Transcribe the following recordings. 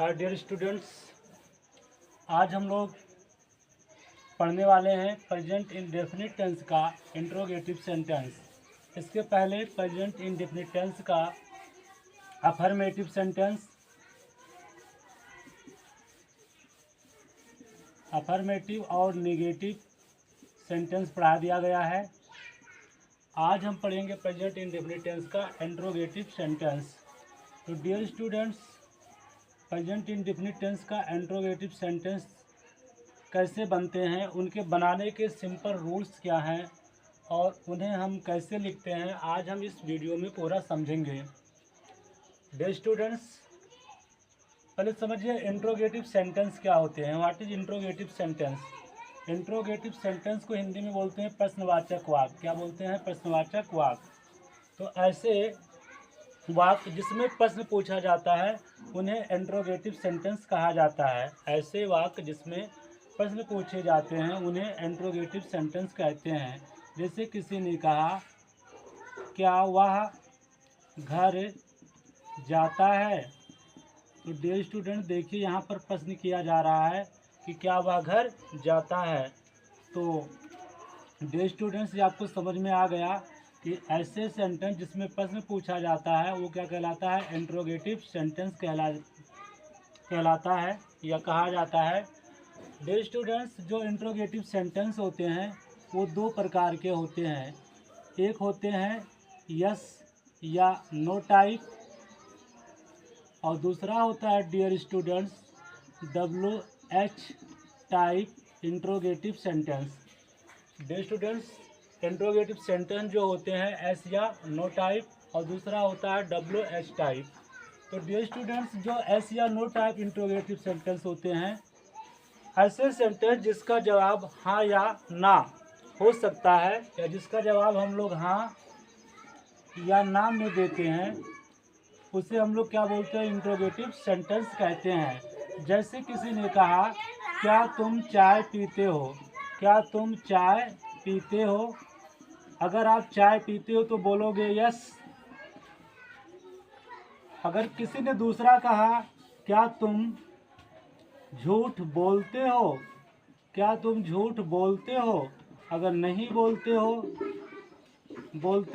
Dear students, आज हम लोग पढ़ने वाले हैं प्रेजेंट इंडेफिनिट टेंस का इंट्रोगेटिव सेंटेंस। इसके पहले प्रेजेंट इंडेफिनिट टेंस का अफर्मेटिव सेंटेंस, अफर्मेटिव और नेगेटिव सेंटेंस पढ़ा दिया गया है। आज हम पढ़ेंगे प्रेजेंट इंडेफिनिट टेंस का इंट्रोगेटिव सेंटेंस। तो dear students, present indefinite tense का इंट्रोगेटिव सेंटेंस कैसे बनते हैं, उनके बनाने के सिंपल रूल्स क्या हैं और उन्हें हम कैसे लिखते हैं, आज हम इस वीडियो में पूरा समझेंगे। डियर स्टूडेंट्स, पहले समझिए इंट्रोगेटिव सेंटेंस क्या होते हैं। What is interrogative sentence? Interrogative sentence को हिंदी में बोलते हैं प्रश्नवाचक वाक्य। क्या बोलते हैं? प्रश्नवाचक वाक्य। तो ऐसे वाक्य जिसमें प्रश्न पूछा जाता है उन्हें इंट्रोगेटिव सेंटेंस कहा जाता है। ऐसे वाक्य जिसमें प्रश्न पूछे जाते हैं उन्हें इंट्रोगेटिव सेंटेंस कहते हैं। जैसे किसी ने कहा, क्या वह घर जाता है? तो डियर स्टूडेंट देखिए, यहाँ पर प्रश्न किया जा रहा है कि क्या वह घर जाता है। तो डियर स्टूडेंट्स, ये आपको समझ में आ गया कि ऐसे सेंटेंस जिसमें प्रश्न पूछा जाता है वो क्या कहलाता है? इंट्रोगेटिव सेंटेंस कहलाता है या कहा जाता है। डियर स्टूडेंट्स, जो इंट्रोगेटिव सेंटेंस होते हैं वो दो प्रकार के होते हैं। एक होते हैं यस या नो टाइप और दूसरा होता है dear students WH type interrogative sentence. Dear students, interrogative sentence जो होते हैं एस या नो टाइप और दूसरा होता है WH टाइप। तो डियर स्टूडेंट्स, जो एस या नो टाइप इंट्रोगेटिव सेंटेंस होते हैं, ऐसे सेंटेंस जिसका जवाब हाँ या ना हो सकता है या जिसका जवाब हम लोग हाँ या ना में देते हैं, उसे हम लोग क्या बोलते हैं? इंट्रोगेटिव सेंटेंस कहते हैं। जैसे किसी ने कहा, क्या तुम चाय पीते हो? क्या तुम चाय पीते हो? अगर आप चाय पीते हो तो बोलोगे यस। अगर किसी ने दूसरा कहा, क्या तुम झूठ बोलते हो? क्या तुम झूठ बोलते हो? अगर नहीं बोलते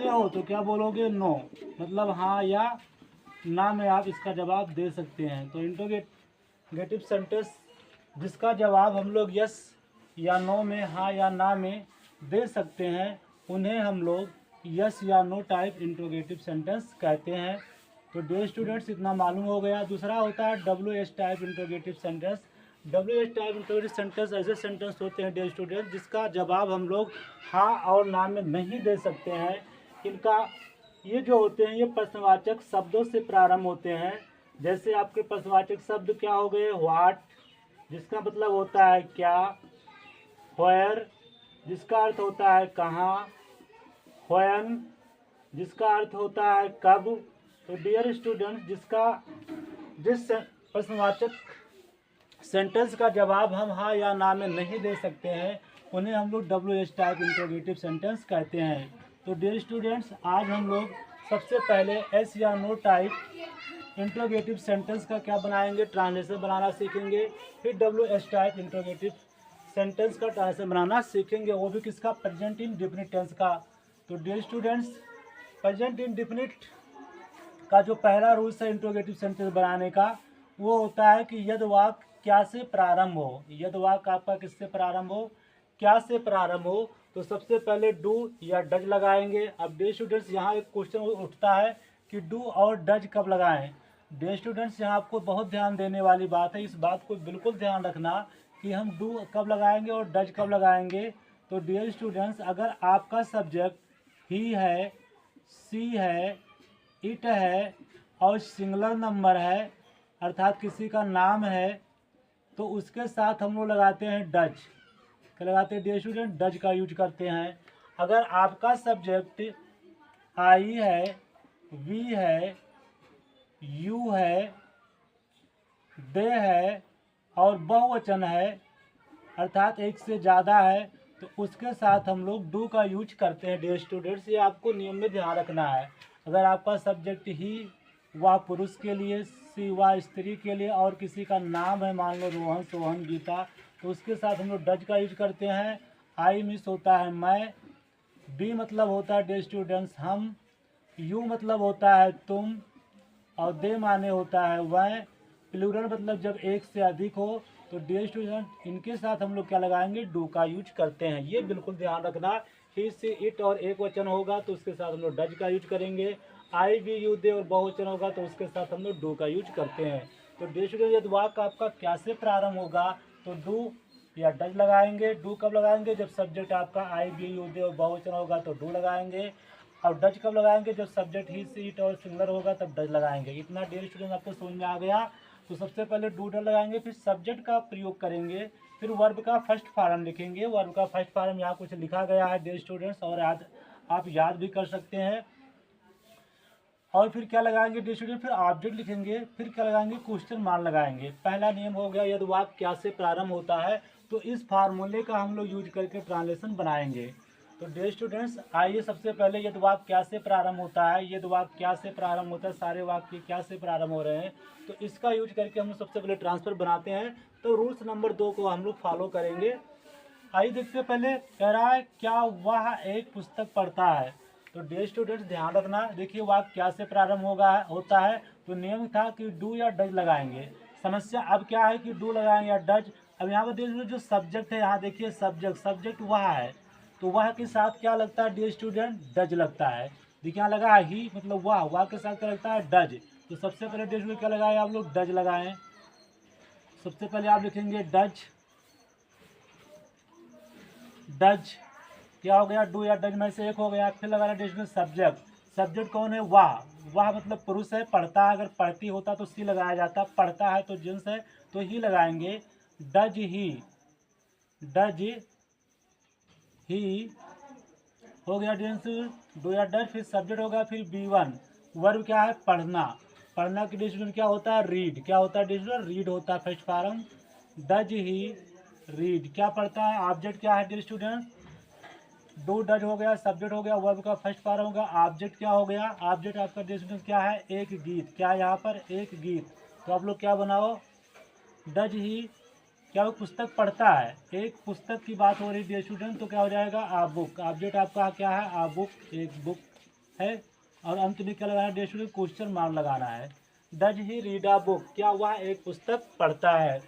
हो तो क्या बोलोगे? नो। मतलब हाँ या ना में आप इसका जवाब दे सकते हैं। तो इंट्रोगेटिव सेंटेंस जिसका जवाब हम लोग यस या नो में, हाँ या ना में दे सकते हैं, उन्हें हम लोग यस या नो टाइप इंट्रोगेटिव सेंटेंस कहते हैं। तो डियर स्टूडेंट्स, इतना मालूम हो गया। दूसरा होता है WH type interrogative sentence. WH type interrogative sentence ऐसे सेंटेंस होते हैं डियर स्टूडेंट्स जिसका जवाब हम लोग हाँ और ना में नहीं दे सकते हैं। इनका ये जो होते हैं ये प्रश्नवाचक शब्दों से प्रारंभ होते हैं। जैसे आपके प्रश्नवाचक शब्द क्या हो गए? व्हाट, जिसका मतलब होता है क्या। व्हेयर, जिसका अर्थ होता है कहाँ। व्हेन, जिसका अर्थ होता है कब। तो डियर स्टूडेंट्स, जिस प्रश्नवाचक सेंटेंस का जवाब हम हाँ या ना में नहीं दे सकते हैं उन्हें हम लोग WH टाइप इंट्रोगेटिव सेंटेंस कहते हैं। तो डियर स्टूडेंट्स, आज हम लोग सबसे पहले एस या नो टाइप इंट्रोगेटिव सेंटेंस का क्या बनाएंगे? ट्रांसलेशन बनाना सीखेंगे। फिर WH टाइप इंट्रोगेटिव सेंटेंस का ट्रांसलेशन बनाना सीखेंगे, वो भी किसका? प्रेजेंट इंडेफिनिट टेंस का। तो डियर स्टूडेंट्स, प्रेजेंट इंडेफिनिट का जो पहला रूल्स है इंट्रोगेटिव सेंटेंस बनाने का, वो होता है कि यदि वाक्य क्या से प्रारंभ हो। यदि वाक्य आपका किससे प्रारंभ हो? क्या से प्रारंभ हो। तो सबसे पहले डू या डज लगाएंगे। अब डियर स्टूडेंट्स, यहाँ एक क्वेश्चन उठता है कि डू और डज कब लगाएं। डियर स्टूडेंट्स, यहाँ आपको बहुत ध्यान देने वाली बात है। इस बात को बिल्कुल ध्यान रखना कि हम डू कब लगाएंगे और डज कब लगाएंगे। तो डियर स्टूडेंट्स, अगर आपका सब्जेक्ट ही है, सी है, इट है और सिंगुलर नंबर है, अर्थात किसी का नाम है, तो उसके साथ हम लोग लगाते हैं डज। क्या लगाते हैं डियर स्टूडेंट? डज का यूज करते हैं। अगर आपका सब्जेक्ट आई है, वी है, यू है, दे है और बहुवचन है, अर्थात एक से ज़्यादा है, तो उसके साथ हम लोग डू का यूज करते हैं डियर स्टूडेंट्स। ये आपको नियम में ध्यान रखना है। अगर आपका सब्जेक्ट ही, वह पुरुष के लिए, सी वह स्त्री के लिए, और किसी का नाम है मान लो रोहन, सोहन, गीता, तो उसके साथ हम लोग डज का यूज करते हैं। आई मिस होता है मैं, बी मतलब होता है डे स्टूडेंट्स हम, यू मतलब होता है तुम, और दे माने होता है वह। प्लूरल मतलब जब एक से अधिक हो, तो डे स्टूडेंट इनके साथ हम लोग क्या लगाएंगे, डू का यूज करते हैं। ये बिल्कुल ध्यान रखना। ही से इट और एक वचन होगा तो उसके साथ हम लोग डज का यूज करेंगे। आई भी यू दे और बहुवचन होगा तो उसके साथ हम लोग डू का यूज करते हैं। तो डे स्टूडेंट यदि वाक्य आपका क्या से प्रारंभ होगा तो डू या डज लगाएंगे। डू कब लगाएंगे, जब सब्जेक्ट आपका आई बी यू दे और बहुवचन होगा तो डू लगाएंगे। और डज कब लगाएंगे, जब सब्जेक्ट ही से इट और सिंगुलर होगा तब डज लगाएंगे। इतना डियर स्टूडेंट आपको समझ में आ गया। तो सबसे पहले डू डज लगाएंगे, फिर सब्जेक्ट का प्रयोग करेंगे, फिर वर्ब का फर्स्ट फॉर्म लिखेंगे। वर्ब का फर्स्ट फॉर्म यहाँ कुछ लिखा गया है डियर स्टूडेंट्स, और आप याद भी कर सकते हैं। और फिर क्या लगाएंगे डियर स्टूडेंट, फिर ऑब्जेक्ट लिखेंगे, फिर क्या लगाएंगे, क्वेश्चन मार्क लगाएंगे। पहला नियम हो गया, यदि वाक्य क्या से प्रारंभ होता है तो इस फार्मूले का हम लोग यूज करके ट्रांसलेशन बनाएंगे। तो डियर स्टूडेंट्स आइए सबसे पहले यदि वाक्य क्या से प्रारंभ होता है, यदि वाक्य क्या से प्रारंभ होता है, सारे वाक्य क्या से प्रारंभ हो रहे हैं, तो इसका यूज करके हम लोग सबसे पहले ट्रांसफर बनाते हैं। तो रूल्स नंबर 2 को हम लोग फॉलो करेंगे। आइए देखते हैं। पहले कह रहा है क्या वह एक पुस्तक पढ़ता है। तो डियर स्टूडेंट्स ध्यान रखना, देखिए वाक्य क्या से प्रारंभ होता है, तो नियम था कि डू या डज लगाएंगे। समस्या अब क्या है कि डू लगाएंगे या डज। अब यहाँ पर देखिए जो सब्जेक्ट है, यहाँ देखिए सब्जेक्ट वह है, तो वह के साथ क्या लगता है डियर स्टूडेंट, डज लगता है। देखिए यहाँ लगा है ही मतलब वह के साथ क्या लगता है, डज। तो सबसे पहले डियर स्टूडेंट क्या लगाए आप लोग, डज लगाएं। सबसे पहले आप लिखेंगे डज। डज क्या हो गया, डू या डज में से एक हो गया। फिर लगाना डियर स्टूडेंट सब्जेक्ट। सब्जेक्ट कौन है, वाह मतलब पुरुष है, पढ़ता है, अगर पढ़ती होता तो सी लगाया जाता, पढ़ता है तो जेंट्स है तो ही लगाएंगे। डज ही, डज ही हो गया डियर स्टूडेंट, डू या डज। फिर सब्जेक्ट होगा, फिर B1 वर्ब क्या है, पढ़ना। पढ़ना की डियर स्टूडेंट क्या होता है, रीड। क्या होता है डियर स्टूडेंट, रीड होता है first form. Does he read क्या पढ़ता है। ऑब्जेक्ट क्या है डियर स्टूडेंट, डू डज हो गया, सब्जेक्ट हो गया, वर्ब का फर्स्ट फॉर्म होगा। ऑब्जेक्ट क्या हो गया, ऑब्जेक्ट आपका डियर स्टूडेंट क्या है, एक गीत। क्या है यहाँ पर, एक गीत। तो आप लोग क्या बनाओ, डज ही क्या वो पुस्तक पढ़ता है। एक पुस्तक की बात हो रही डियर स्टूडेंट, तो क्या हो जाएगा, आ बुक। ऑब्जेक्ट आपका क्या है, आ बुक, एक बुक है। और अंत में क्या लगाना है डियर स्टूडेंट, क्वेश्चन मार्क लगाना है। Does he read a book, क्या वह एक पुस्तक पढ़ता है।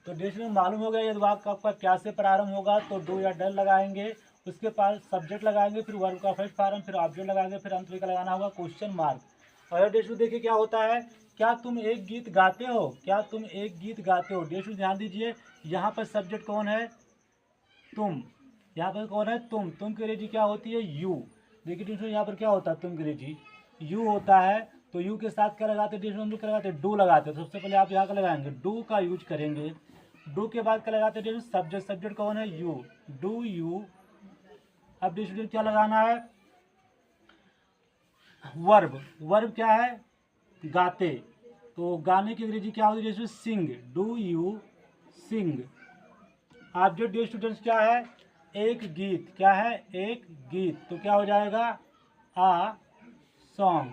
तो डियर स्टूडेंट मालूम हो गया, यदि वाक्य आपका क्या से प्रारंभ होगा तो डू या डज लगाएंगे, उसके पास सब्जेक्ट लगाएंगे, फिर वर्ब का फर्स्ट फॉर्म, फिर ऑब्जेक्ट लगाएंगे, फिर अंत में क्या लगाना होगा, क्वेश्चन मार्क। और डियर स्टूडेंट देखिए क्या होता है, क्या तुम एक गीत गाते हो, क्या तुम एक गीत गाते हो। डियर स्टूडेंट ध्यान दीजिए, यहाँ पर सब्जेक्ट कौन है, तुम। यहाँ पर कौन है, तुम की अंग्रेजी क्या होती है, यू। देखिए डियर स्टूडेंट यहाँ पर क्या होता है, तुम की अंग्रेजी यू होता है, तो यू के साथ क्या लगाते हैं डियर स्टूडेंट, हम लोग क्या लगाते हैं, डू लगाते हैं। तो सबसे पहले आप यहाँ का लगाएंगे, डू का यूज करेंगे। डू के बाद क्या लगाते हैं, सब्जेक्ट। सब्जेक्ट कौन है, यू, डू यू। अब डियर स्टूडेंट क्या लगाना है, वर्ब। वर्ब क्या है, गाते। तो गाने की अंग्रेजी क्या होती है, जैसे sing, do you sing. Object dear students क्या है, एक गीत। क्या है, एक गीत। तो क्या हो जाएगा, आ song,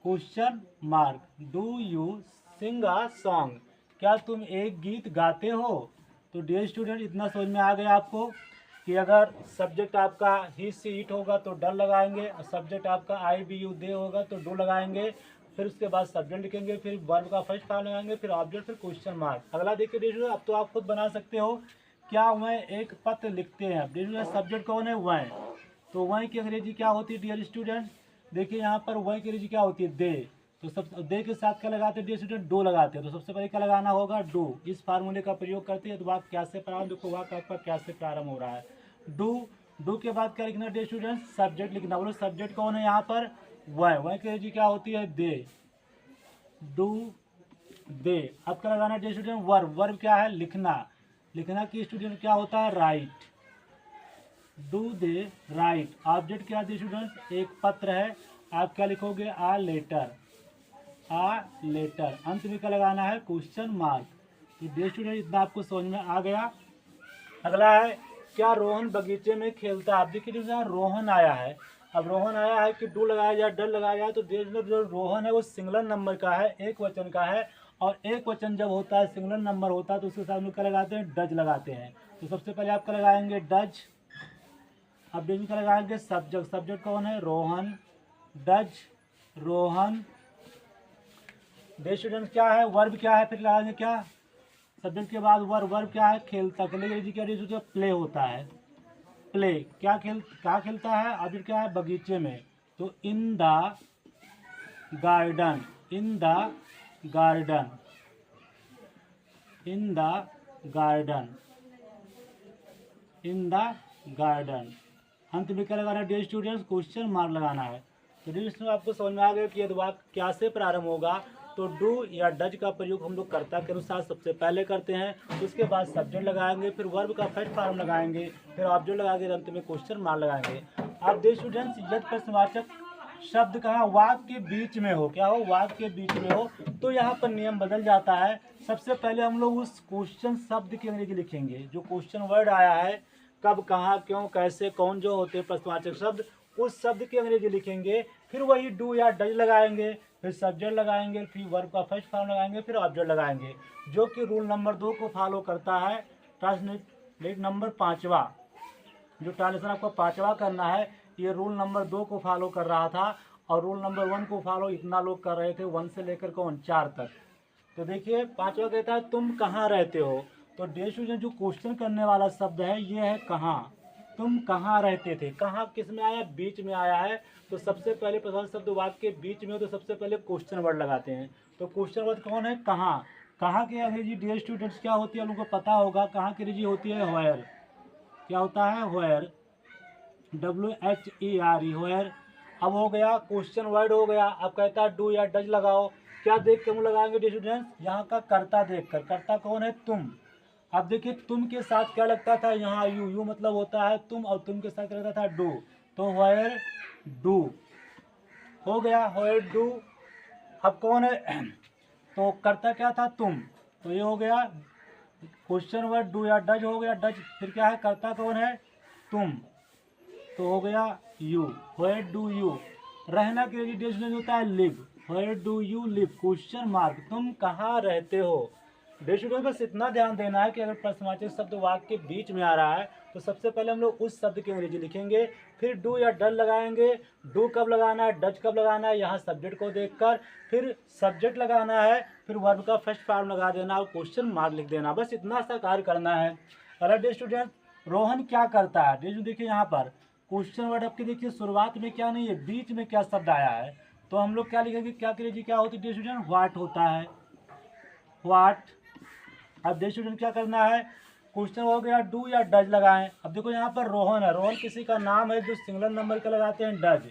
question mark. Do you Singh a song, क्या तुम एक गीत गाते हो। तो डियर स्टूडेंट इतना समझ में आ गया आपको कि अगर सब्जेक्ट आपका ही सी इट होगा तो डर लगाएंगे, और सब्जेक्ट आपका आई बी यू दे होगा तो डू लगाएंगे, फिर उसके बाद सब्जेक्ट लिखेंगे, फिर वर्ब का फर्स्ट फॉर्म लगाएंगे, फिर ऑब्जेक्ट, फिर क्वेश्चन मार्क। अगला देखिए डियर स्टूडेंट, अब तो आप खुद बना सकते हो। क्या वह एक पत्र लिखते हैं। डियर स्टूडेंट सब्जेक्ट कौन है, वह। तो वह की अंग्रेजी क्या होती है डियर स्टूडेंट, देखिए यहाँ पर वह की अंग्रेजी क्या होती है, दे। तो सब दे के साथ क्या लगाते हैं डियर स्टूडेंट, डू लगाते हैं। तो सबसे पहले क्या लगाना होगा, डू। इस फार्मूले का प्रयोग करते हैं तो वाक्य क्या से प्रारंभ, देखो वाक्य आपका क्या से प्रारंभ हो रहा है, डू के बाद क्या लिखना डियर स्टूडेंट, सब्जेक्ट लिखना। बोलो सब्जेक्ट कौन है यहाँ पर, वह की अंग्रेजी क्या होती है, दे, डू दे। अब क्या लगाना डियर स्टूडेंट, वर्ब। वर्ब क्या है, लिखना। लिखना की स्टूडेंट क्या होता है, right, do they right. Object क्या है स्टूडेंट, एक पत्र है, आप क्या लिखोगे, आ लेटर, आ लेटर। अंत में क्या लगाना है, क्वेश्चन मार्क। तो डियर स्टूडेंट इतना आपको समझ में आ गया। अगला है, क्या रोहन बगीचे में खेलता है। आप देखिए रोहन आया है, अब रोहन आया है कि डू लगाया जाए, डल लगाया जाए, तो जो रोहन है वो सिंगुलर नंबर का है, एक वचन का है। और एक वचन जब होता है, सिंगुलर नंबर होता है, तो उसके साथ में क्या लगाते हैं, डज लगाते हैं। तो सबसे पहले आप क्या लगाएंगे, डज। अब डज क्या लगाएंगे, सब्जेक्ट। सब्जेक्ट कौन है, Rohan, does Rohan. Day student क्या है, वर्ब क्या है, फिर लगाएंगे क्या, सब्जेक्ट के बाद वर्ब। वर्ब क्या है, खेलता। खेलने की क्या, प्ले होता है, प्ले। क्या खेलता है, अब क्या है, बगीचे में। तो in the garden, in the garden, in the garden, in the garden. अंत में क्या लगाना है डियर स्टूडेंट्स, क्वेश्चन मार्क लगाना है। तो डियर स्टूडेंट आपको समझ में आ गया कि यदि वाक्य क्या से प्रारंभ होगा, तो डू या डज का प्रयोग हम लोग कर्ता के अनुसार सबसे पहले करते हैं, उसके बाद सब्जेक्ट लगाएंगे, फिर वर्ब का फर्स्ट फॉर्म लगाएंगे, फिर ऑब्जेक्ट लगाएंगे, अंत में क्वेश्चन मार्क लगाएंगे। अब डियर स्टूडेंट्स यदि प्रश्नवाचक शब्द कहाँ वाक्य के बीच में हो, क्या हो, वाक्य के बीच में हो, तो यहाँ पर नियम बदल जाता है। सबसे पहले हम लोग उस क्वेश्चन शब्द की अंग्रेजी लिखेंगे, जो क्वेश्चन वर्ड आया है, कब, कहाँ, क्यों, कैसे, कौन, जो होते हैं प्रश्नवाचक शब्द, उस शब्द की अंग्रेजी लिखेंगे। फिर वही डू या डज लगाएंगे, फिर सब्जेक्ट लगाएंगे, फिर वर्ब का फर्स्ट फॉर्म लगाएंगे, फिर ऑब्जेक्ट लगाएंगे, जो कि रूल नंबर 2 को फॉलो करता है। ट्रांसलेट नंबर 5वां, जो ट्रांसलेशन आपको 5वां करना है, ये रूल नंबर 2 को फॉलो कर रहा था, और रूल नंबर 1 को फॉलो इतना लोग कर रहे थे, 1 से लेकर 4 तक। तो देखिए 5वां कहता है तुम कहाँ रहते हो। तो डियर स्टूडेंट जो क्वेश्चन करने वाला शब्द है ये है कहाँ। तुम कहाँ रहते थे, कहाँ किस में आया, बीच में आया है। तो सबसे पहले प्रधान शब्द वाक्य के बीच में हो, तो सबसे पहले क्वेश्चन वर्ड लगाते हैं। तो क्वेश्चन वर्ड कौन है, कहाँ। कहाँ की अंग्रेजी डियर स्टूडेंट्स क्या होती है, आप लोगों को पता होगा। कहाँ की अंग्रेजी होती है व्हेयर। क्या होता है, व्हेयर, WHERE, व्हेयर। अब हो गया क्वेश्चन वर्ड हो गया। अब कहता है डू या डज लगाओ। क्या देख के हम लगाएंगे डियर स्टूडेंट्स, यहाँ का कर्ता देखकर। कर्ता कौन है, तुम। अब देखिए तुम के साथ क्या लगता था, यहाँ यू, यू मतलब होता है तुम, और तुम के साथ क्या लगता था, डू। तो व्हेयर डू हो गया, व्हेयर डू। अब कौन है, तो कर्ता क्या था, तुम। तो ये हो गया क्वेश्चन वर्ड डू या डज हो गया, डज। फिर क्या है, कर्ता कौन है, तुम, तो हो गया यू। व्हेयर डू यू, रहना के लिए डेफिनेशन होता है live. Where do you live, question mark, तुम कहाँ रहते हो। डेफिनेशन बस इतना ध्यान देना है कि अगर प्रश्नवाचक शब्द वाक्य के बीच में आ रहा है, तो सबसे पहले हम लोग उस शब्द की अंग्रेजी लिखेंगे, फिर डू या डल लगाएंगे। डू कब लगाना है, डज कब लगाना है, यहाँ सब्जेक्ट को देखकर। फिर सब्जेक्ट लगाना है, फिर वर्ब का फर्स्ट फॉर्म लगा देना और क्वेश्चन मार्क लिख देना। बस इतना सा कार्य करना है। अगर स्टूडेंट रोहन क्या करता है, देखिए यहाँ पर क्वेश्चन वर्ड आपके देखिए शुरुआत में क्या नहीं है, बीच में क्या शब्द आया है, तो हम लोग क्या लिखेंगे, क्या करेंगे, क्या होती है स्टूडेंट, व्हाट होता है, व्हाट। अब देखिए स्टूडेंट क्या करना है, क्वेश्चन हो गया डू या डज लगाएं। अब देखो यहाँ पर रोहन है, रोहन किसी का नाम है जो सिंगुलर नंबर का लगाते हैं डज,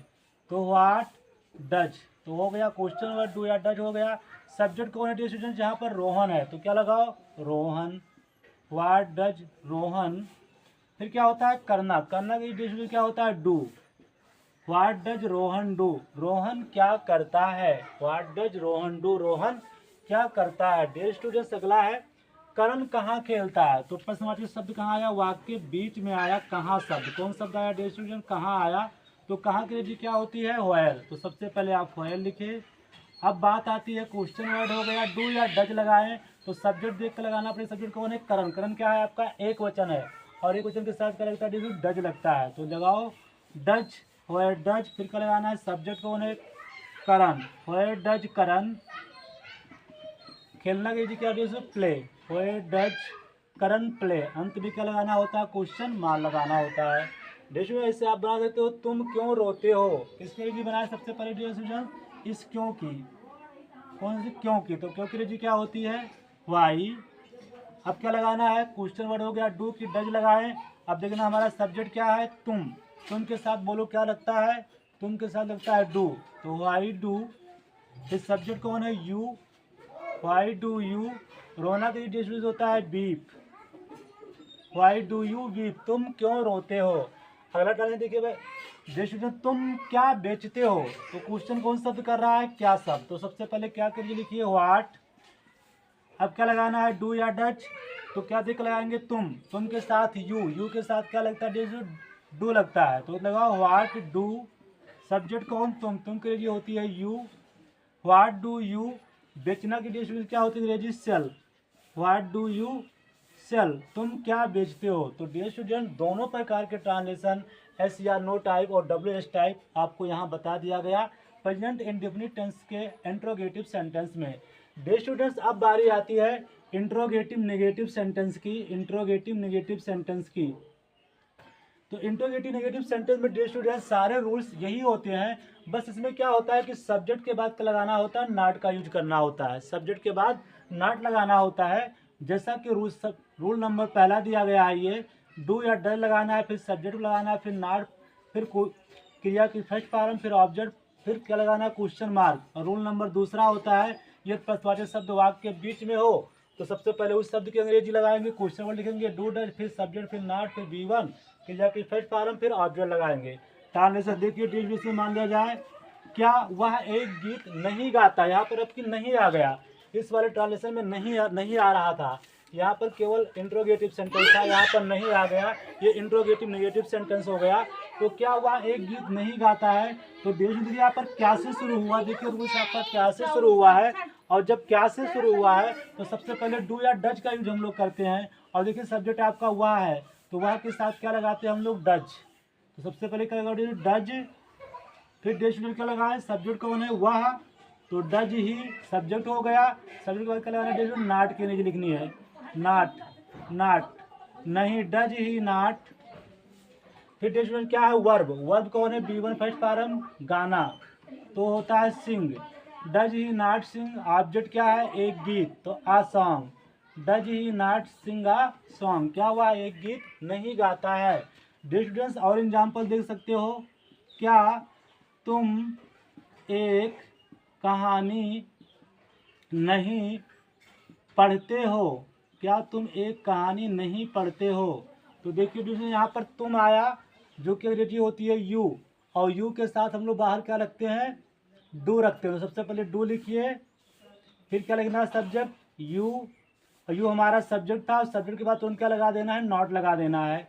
तो व्हाट डज, तो हो गया क्वेश्चन वर्ड डू या डज हो गया। सब्जेक्ट कौन है स्टूडेंट, जहाँ पर रोहन है तो क्या लगाओ, रोहन, व्हाट डज रोहन। फिर क्या होता है, करना। करना के डिक्शनरी क्या होता है, do. What does Rohan do, Rohan क्या करता है। What does Rohan do, Rohan क्या करता है। डियर स्टूडेंट्स अगला है करण कहाँ खेलता है। तो प्रश्नवाचक शब्द कहाँ आया, वाक्य के बीच में आया कहाँ शब्द। कौन शब्द आया डियर स्टूडेंट, कहाँ आया। तो कहाँ की अंग्रेजी क्या होती है, व्हेयर। तो सबसे पहले आप व्हेयर लिखे। अब बात आती है क्वेश्चन वर्ड हो गया डू या डज लगाएं, तो सब्जेक्ट देख कर लगाना अपने। सब्जेक्ट कौन है, करण। करण क्या है आपका, एक वचन है, और एक वचन के साथ क्या लगता है, डज लगता है, तो लगाओ डज, व्हेयर डज। फिर क्या लगाना है, सब्जेक्ट कौन है, करण, व्हेयर डज करण। खेलना की क्या play, where does Karan play. अंत में क्या लगाना होता है, क्वेश्चन मार्क लगाना होता है। देखिए ऐसे आप बना देते हो, तुम क्यों रोते हो। किसके लिए बनाए, सबसे पहले डिस्कशन इस क्यों की, कौन सी क्यों की। तो क्यों की अंग्रेजी क्या होती है, वाई। अब क्या लगाना है, क्वेश्चन वर्ड हो गया डू की डज लगाएं। अब देखना हमारा सब्जेक्ट क्या है, तुम के साथ बोलो क्या लगता है, तुम के साथ लगता है डू, तो वाई डू। फिर सब्जेक्ट कौन है, यू, वाई डू यू। रोना का डिस्ट्रीज होता है beep, Y do you weep, तुम क्यों रोते हो। अगला डालें देखिए भाई, डिस्ट्रीज तुम क्या बेचते हो। तो क्वेश्चन कौन शब्द कर रहा है, क्या शब्द। तो सबसे पहले क्या करिए, लिखिए व्हाट। अब क्या लगाना है, डू या डज। तो क्या देख लगाएंगे, तुम के साथ यू, यू के साथ क्या लगता है, डू लगता है, तो लगाओ व्हाट डू सब्जेक्ट कौन? तुम की अंग्रेजी होती है यू। व्हाट डू यू, बेचना की डियर क्या होती है अंग्रेजी? Sell. What do you sell, तुम क्या बेचते हो? तो डियर स्टूडेंट दोनों प्रकार के ट्रांसलेशन एस या नो टाइप और डब्ल्यू एस टाइप आपको यहाँ बता दिया गया प्रेजेंट इंडेफिनिट टेंस के इंट्रोगेटिव सेंटेंस में। डियर स्टूडेंट्स अब बारी आती है इंट्रोगेटिव नेगेटिव सेंटेंस की। इंट्रोगेटिव नेगेटिव सेंटेंस की तो इंट्रोगेटिव नेगेटिव सेंटेंस में डियर स्टूडेंट सारे रूल्स यही होते हैं, बस इसमें क्या होता है कि सब्जेक्ट के बाद क्या लगाना होता है? नॉट का यूज करना होता है। सब्जेक्ट के बाद नॉट लगाना होता है, जैसा कि रूल नंबर पहला दिया गया है, ये डू या डज लगाना है, फिर सब्जेक्ट लगाना है, फिर नॉट, फिर क्रिया की फर्स्ट फॉर्म, फिर ऑब्जेक्ट, फिर क्या लगाना है? Question mark. और रूल नंबर दूसरा होता है यदि प्रश्नवाचक शब्द वाक्य के बीच में हो तो सबसे पहले उस शब्द की अंग्रेजी लगाएंगे, क्वेश्चन वर्ड लिखेंगे, डू डज, फिर सब्जेक्ट, फिर नॉट, फिर V1, क्रिया की फर्स्ट फॉर्म, फिर ऑब्जेक्ट लगाएंगे। ट्रांसलेशन देखिए डिस्ट्रीब्यूशन मान लिया जाए, क्या वह एक गीत नहीं गाता? यहाँ पर अब की नहीं आ गया, इस वाले ट्रांसलेशन में नहीं आ रहा था, यहाँ पर केवल इंट्रोगेटिव सेंटेंस था, यहाँ पर नहीं आ गया, ये इंट्रोगेटिव नेगेटिव सेंटेंस हो गया। तो क्या वह एक गीत नहीं गाता है? तो देखिए यहाँ पर क्या से शुरू हुआ, देखिए रूल्स आपका क्या से शुरू हुआ है, और जब क्या से शुरू हुआ है तो सबसे पहले डू या डज का यूज हम लोग करते हैं। और देखिए सब्जेक्ट आपका वह है, तो वह के साथ क्या लगाते हैं हम लोग? डज। तो सबसे पहले क्या लगाते हैं? डज। फिर डज क्या लगाए? सब्जेक्ट कौन है? वह, तो डज ही सब्जेक्ट हो गया। सब्जेक्ट के बाद क्या लगाना है? नॉट की अंग्रेजी लिखनी है, नॉट, नॉट नहीं, डज ही नॉट। फिर डज क्या है? वर्ब। वर्ब कौन है? B1 फर्स्ट फॉर्म, गाना, तो होता है sing. Does he not sing, object क्या है? एक गीत, तो a song. Does he not sing a song, क्या हुआ? एक गीत नहीं गाता है। स्टूडेंट्स और एग्जाम्पल देख सकते हो, क्या तुम एक कहानी नहीं पढ़ते हो? क्या तुम एक कहानी नहीं पढ़ते हो? तो देखिए दूसरे यहाँ पर तुम आया, जो कि अंग्रेजी होती है यू, और यू के साथ हम लोग बाहर क्या रखते हैं? डू रखते हैं। तो सबसे पहले डू लिखिए, फिर क्या लिखना है? सब्जेक्ट यू, और यू हमारा सब्जेक्ट था, सब्जेक्ट के बाद तुरंत क्या लगा देना है? नॉट लगा देना है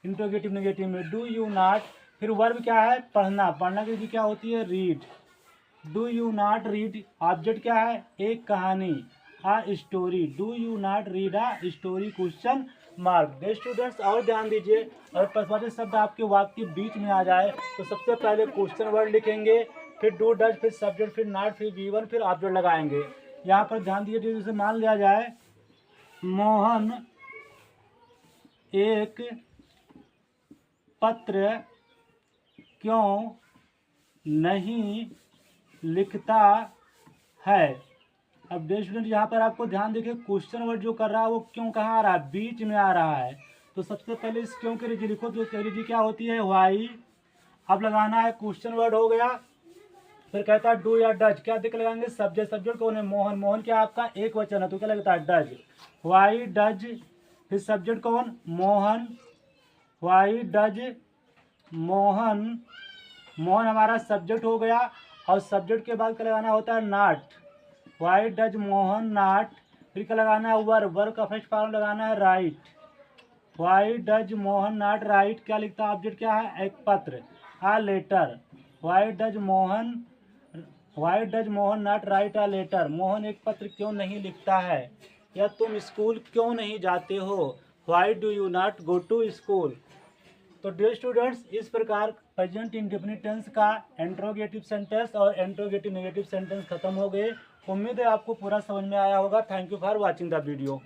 इंट्रोगेटिव नेगेटिव में, डू यू नॉट। फिर वर्ब क्या है? पढ़ना, पढ़ना की क्या होती है? Read. Do you not read, object क्या है? एक कहानी, a story. Do you not read a story, question mark. Dear students और ध्यान दीजिए, अगर प्रश्नवाचक शब्द आपके वाक्य के बीच में आ जाए तो सबसे पहले क्वेश्चन वर्ड लिखेंगे, फिर डू डज, फिर सब्जेक्ट, फिर नॉट, फिर V1, फिर ऑब्जेक्ट लगाएंगे। यहाँ पर ध्यान दीजिए, जैसे मान लिया जाए मोहन एक पत्र क्यों नहीं लिखता है? अब डे स्टूडेंट यहाँ पर आपको ध्यान देखिए, क्वेश्चन वर्ड जो कर रहा है वो क्यों कहाँ आ रहा है? बीच में आ रहा है। तो सबसे पहले इस क्यों के रीजी लिखो, तो रीजी क्या होती है? वाई। अब लगाना है, क्वेश्चन वर्ड हो गया, फिर कहता है डू या डज, क्या देख लगाएंगे? सब्जेक्ट, सब्जेक्ट कौन है? मोहन, मोहन क्या आपका एक वचन है, तो क्या लगता है? डज। वाई डज, फिर सब्जेक्ट कौन? मोहन। वाई डज मोहन, मोहन हमारा सब्जेक्ट हो गया, और सब्जेक्ट के बाद क्या लगाना होता है? Not. Why does Mohan not, फिर क्या लगाना है? वर्ब, वर्ब का फर्स्ट फॉर्म लगाना है write. Why does Mohan not write, क्या लिखता है? ऑब्जेक्ट क्या है? एक पत्र, a letter. Why does Mohan not write a letter, Mohan एक पत्र क्यों नहीं लिखता है? या तुम स्कूल क्यों नहीं जाते हो? Why do you not go to school? तो डियर स्टूडेंट्स इस प्रकार प्रेजेंट इंडेफिनिट टेंस का इंट्रोगेटिव सेंटेंस और इंट्रोगेटिव नेगेटिव सेंटेंस खत्म हो गए। उम्मीद है आपको पूरा समझ में आया होगा। Thank you for watching the video.